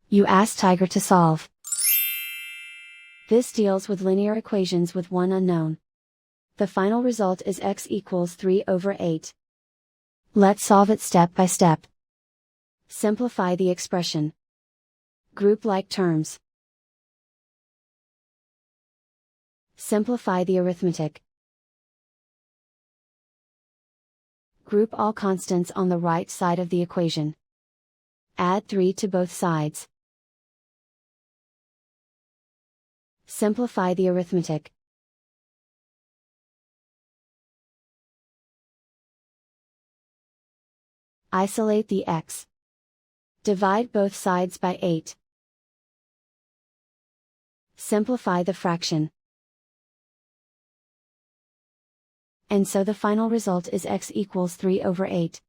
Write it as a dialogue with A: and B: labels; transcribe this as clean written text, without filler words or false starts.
A: You ask Tiger to solve. This deals with linear equations with one unknown. The final result is x equals 3/8. Let's solve it step by step. Simplify the expression. Group like terms. Simplify the arithmetic. Group all constants on the right side of the equation. Add 3 to both sides. Simplify the arithmetic. Isolate the x. Divide both sides by 8. Simplify the fraction. And so the final result is x equals 3/8.